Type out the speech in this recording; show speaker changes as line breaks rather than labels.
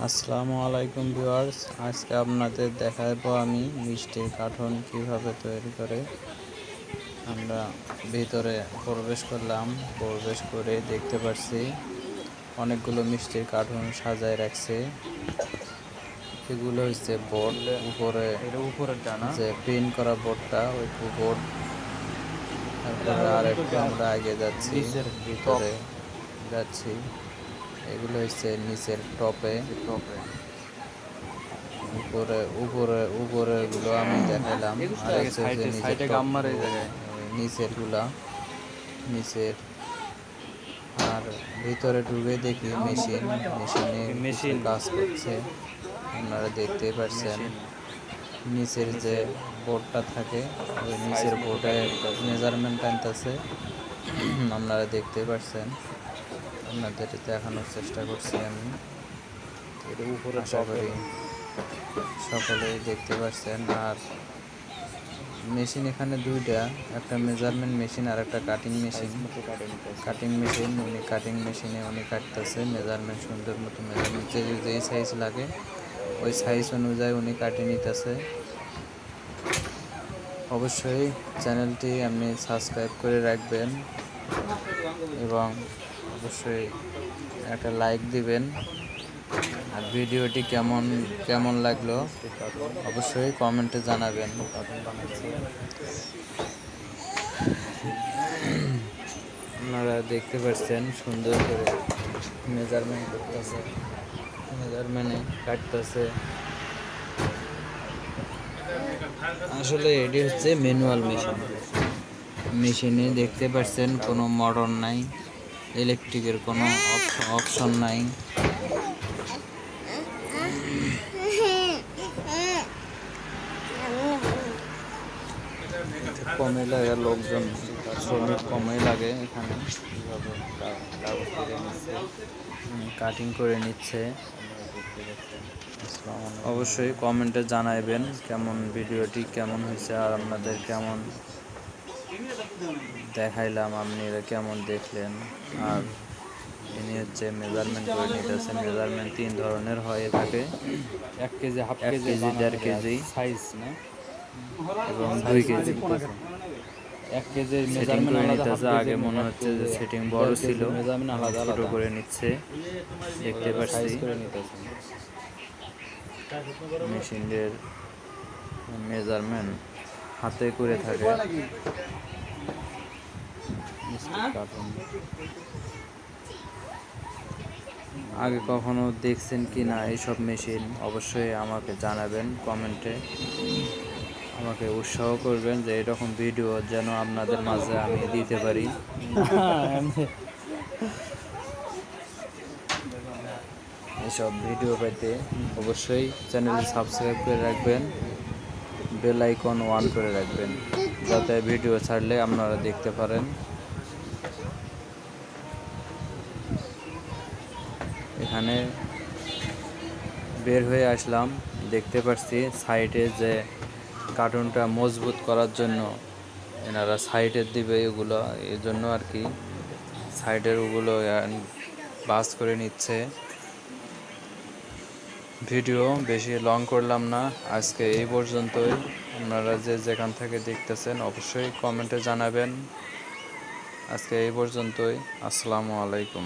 আসসালামু আলাইকুম ভিউয়ার্স, আজকে আপনাদের দেখাবো আমি মিষ্টির কার্টন কিভাবে তৈরি করে। আমরা ভিতরে প্রবেশ করলাম, প্রবেশ করে দেখতে পাচ্ছি অনেকগুলো মিষ্টির কার্টন সাজায় রাখছে। এগুলো হচ্ছে বোর্ড, উপরে যে প্রিন্ট করা বোর্ডটা, ওই বোর্ড। তারপরে আরেকটু আমরা আগে যাচ্ছি, ভিতরে যাচ্ছি। এগুলো হচ্ছে নিচের টপে, উপরে উপরে উপরে গুলো আমি দেখাইলাম, আর হচ্ছে যে নিচের গুলা নিচের। আর ভিতরে ঢুকে দেখি মেশিনে কাজ করছে, আপনারা দেখতেই পাচ্ছেন। নিচের যে বোর্ডটা থাকে, ওই নিচের বোর্ডে মেজারমেন্ট টানতেছে, আপনারা দেখতেই পাচ্ছেন। আপনাদের দেখানোর চেষ্টা করছি আমি। আশা করি সকলেই দেখতে পাচ্ছেন। আর মেশিন এখানে দুইটা, একটা মেজারমেন্ট মেশিন আর একটা কাটিং মেশিন। উনি কাটিং মেশিনে উনি কাটতেছে মেজারমেন্ট, সুন্দর মতো মেজারমেন্ট, যেই সাইজ লাগে ওই সাইজ অনুযায়ী উনি কাটিয়ে নিতেছে। অবশ্যই চ্যানেলটি আপনি সাবস্ক্রাইব করে রাখবেন এবং অবশ্যই একটা লাইক দিবেন। আর ভিডিওটি কেমন লাগলো অবশ্যই কমেন্টে জানাবেন। আপনারা দেখতে পাচ্ছেন সুন্দর করে মেজারমেন্ট করতেছে, মেজারমেন্টে কাটতেছে। আসলে এটি হচ্ছে ম্যানুয়াল মেশিনে দেখতে পাচ্ছেন কোনো মোটর নাই, ইলেকট্রিকের কোনো অপশন নাই। কমই লাগে, লোকজন শ্রমিক কমই লাগে এখানে। কাটিং করে নিচ্ছে। অবশ্যই কমেন্টে জানাইবেন কেমন ভিডিওটি কেমন হয়েছে, আর আপনাদের কেমন দেখাইলাম, আপনারা কেমন দেখলেন। আর ইনি হচ্ছে মেজারমেন্ট করে নিতেছেন। মেজারমেন্ট 3 ধরনের হয়ে থাকে,
1 KG, half KG,
1.5 KG
size না,
এবং 2 কেজি।
1 কেজির
সেটিং
মেজারমেন্ট
করে
আলাদা, হাফ
নিতেছে। আগে
কেজির
মনে হচ্ছে যে সেটিং বড় ছিল,
মেজারমেন্ট আলাদা
ছোট
আলাদা
করে নিচ্ছে, দেখতে পাচ্ছি।
করে নিতেছে।
মেশিনের মেজারমেন্ট হাতে করে থাকে। আগে কখনো দেখছেন কি না এইসব মেশিন অবশ্যই আমাকে জানাবেন কমেন্টে। আমাকে উৎসাহ করবেন যে এরকম ভিডিও যেন আপনাদের মাঝে আমি দিতে পারি। এসব ভিডিও পেতে অবশ্যই চ্যানেলটি সাবস্ক্রাইব করে রাখবেন, বেল আইকন অন করে রাখবেন, যাতে ভিডিও ছাড়লে আপনারা দেখতে পারেন। এখানে বের হয়ে আসলাম, দেখতে পাচ্ছি সাইডে যে কার্টুনটা মজবুত করার জন্য এনারা সাইডের দিবে, এগুলো এই জন্য আর কি সাইডের ওগুলো বাস করে নিচ্ছে। ভিডিও বেশি লং করলাম না, আজকে এই পর্যন্তই। আপনারা যে যেখান থেকে দেখতেছেন অবশ্যই কমেন্টে জানাবেন। আজকে এই পর্যন্তই। আসসালামু আলাইকুম।